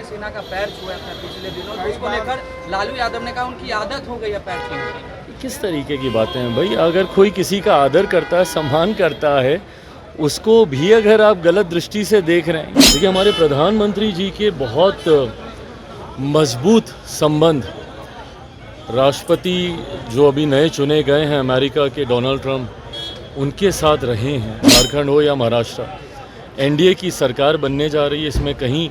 के सेना का पैर छुआ था पिछले दिनों, तो उसको लेकर लालू यादव ने कहा उनकी आदत हो गई है पैर छूने की। किस तरीके की बातें हैं भाई? अगर कोई किसी का आदर करता है, सम्मान करता है, उसको भी अगर आप गलत दृष्टि से देख रहे हैं। देखिए, हमारे प्रधानमंत्री जी के बहुत मजबूत संबंध राष्ट्रपति जो अभी नए चुने गए हैं अमेरिका के, डोनाल्ड ट्रंप, उनके साथ रहे हैं। झारखंड हो या महाराष्ट्र, एनडीए की सरकार बनने जा रही है, इसमें कहीं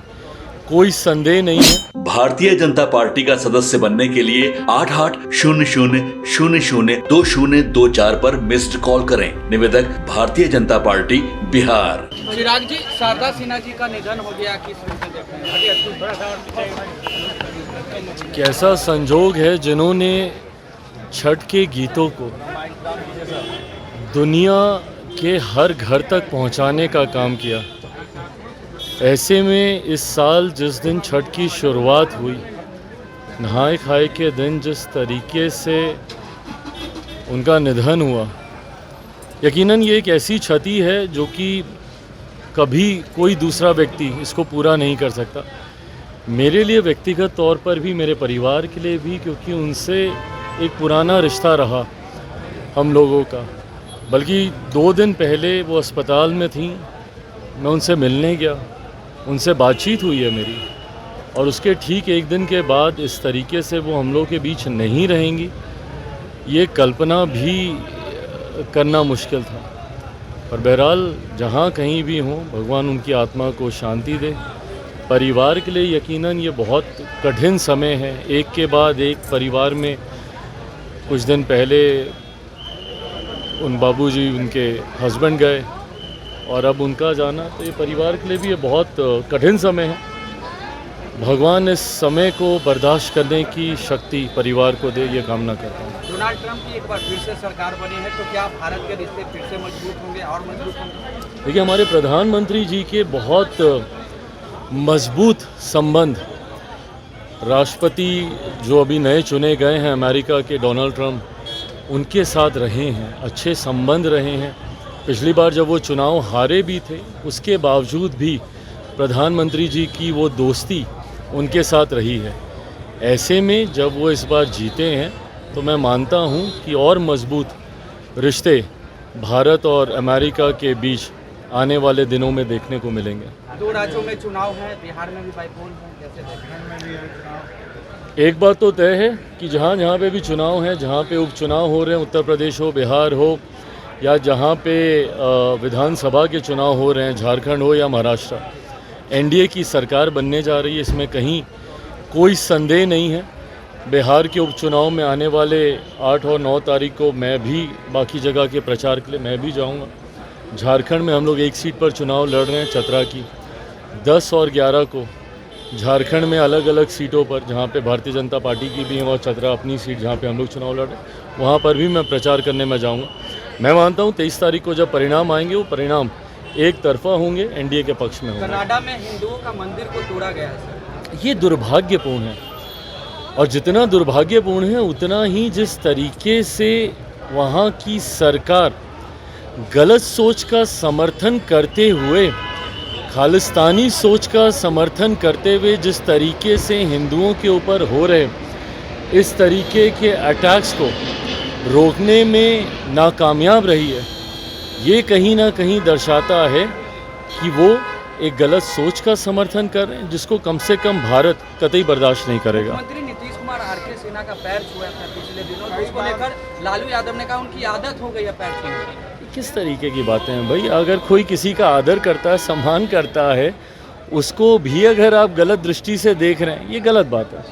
कोई संदेह नहीं है। भारतीय जनता पार्टी का सदस्य बनने के लिए 8800002024 पर मिस्ड कॉल करें। निवेदक भारतीय जनता पार्टी बिहार। चिराग जी, शारदा सिन्हा जी का निधन हो गया, किस रूप में देख रहे हैं? कैसा संजोग है, जिन्होंने छठ के गीतों को दुनिया के हर घर तक पहुंचाने का काम किया। ऐसे में इस साल जिस दिन छठ की शुरुआत हुई, नहाए खाए के दिन जिस तरीके से उनका निधन हुआ, यकीनन ये एक ऐसी क्षति है जो कि कभी कोई दूसरा व्यक्ति इसको पूरा नहीं कर सकता। मेरे लिए व्यक्तिगत तौर पर भी, मेरे परिवार के लिए भी, क्योंकि उनसे एक पुराना रिश्ता रहा हम लोगों का। बल्कि 2 दिन पहले वो अस्पताल में थी, मैं उनसे मिलने गया, उनसे बातचीत हुई है मेरी, और उसके ठीक 1 दिन के बाद इस तरीके से वो हम लोग के बीच नहीं रहेंगी, ये कल्पना भी करना मुश्किल था। पर बहरहाल जहाँ कहीं भी हों, भगवान उनकी आत्मा को शांति दे। परिवार के लिए यकीनन ये बहुत कठिन समय है। एक के बाद एक परिवार में कुछ दिन पहले उन बाबूजी, उनके हस्बैंड गए, और अब उनका जाना, तो ये परिवार के लिए भी ये बहुत कठिन समय है। भगवान इस समय को बर्दाश्त करने की शक्ति परिवार को दे, ये कामना करता हूँ। डोनाल्ड ट्रंप की एक बार फिर से सरकार बनी है, तो क्या भारत के रिश्ते फिर से मजबूत होंगे और मजबूत होंगे? देखिए, हमारे प्रधानमंत्री जी के बहुत मजबूत संबंध राष्ट्रपति जो अभी नए चुने गए हैं अमेरिका के, डोनाल्ड ट्रंप, उनके साथ रहे हैं। अच्छे संबंध रहे हैं। पिछली बार जब वो चुनाव हारे भी थे, उसके बावजूद भी प्रधानमंत्री जी की वो दोस्ती उनके साथ रही है। ऐसे में जब वो इस बार जीते हैं, तो मैं मानता हूँ कि और मजबूत रिश्ते भारत और अमेरिका के बीच आने वाले दिनों में देखने को मिलेंगे। 2 राज्यों में चुनाव है, बिहार में भी बाईपोल है, कैसे देख रहे हैं? एक बात तो तय है कि जहाँ जहाँ पे भी चुनाव है, जहाँ पे उपचुनाव हो रहे हैं, उत्तर प्रदेश हो, बिहार हो, या जहाँ पे विधानसभा के चुनाव हो रहे हैं, झारखंड हो या महाराष्ट्र, एनडीए की सरकार बनने जा रही है, इसमें कहीं कोई संदेह नहीं है। बिहार के उपचुनाव में आने वाले 8 और 9 तारीख को मैं भी बाकी जगह के प्रचार के लिए मैं भी जाऊँगा। झारखंड में हम लोग 1 सीट पर चुनाव लड़ रहे हैं, चतरा की। 10 और 11 को झारखंड में अलग अलग सीटों पर, जहाँ पे भारतीय जनता पार्टी की भी है, और चतरा अपनी सीट जहाँ पे हम लोग चुनाव लड़ रहे हैं, वहाँ पर भी मैं प्रचार करने में जाऊँगा। मैं मानता हूँ 23 तारीख को जब परिणाम आएंगे, वो परिणाम एक तरफा होंगे, एनडीए के पक्ष में होंगे। कनाडा में हिंदुओं का मंदिर को तोड़ा गया है सर। ये दुर्भाग्यपूर्ण है, और जितना दुर्भाग्यपूर्ण है, उतना ही जिस तरीके से वहाँ की सरकार गलत सोच का समर्थन करते हुए, खालिस्तानी सोच का समर्थन करते हुए जिस तरीके से हिंदुओं के ऊपर हो रहे इस तरीके के अटैक्स को रोकने में नाकामयाब रही है, ये कहीं ना कहीं दर्शाता है कि वो एक गलत सोच का समर्थन कर रहे हैं, जिसको कम से कम भारत कतई बर्दाश्त नहीं करेगा। मुख्यमंत्री नीतीश कुमार आरके सेना का पैर छुआ था पिछले दिनों, तो उसको लेकर लालू यादव ने कहा उनकी आदत हो गई है पैर छूने की। किस तरीके की बातें हैं भाई? अगर कोई किसी का आदर करता है, सम्मान करता है, उसको भी अगर आप गलत दृष्टि से देख रहे हैं, ये गलत बात है।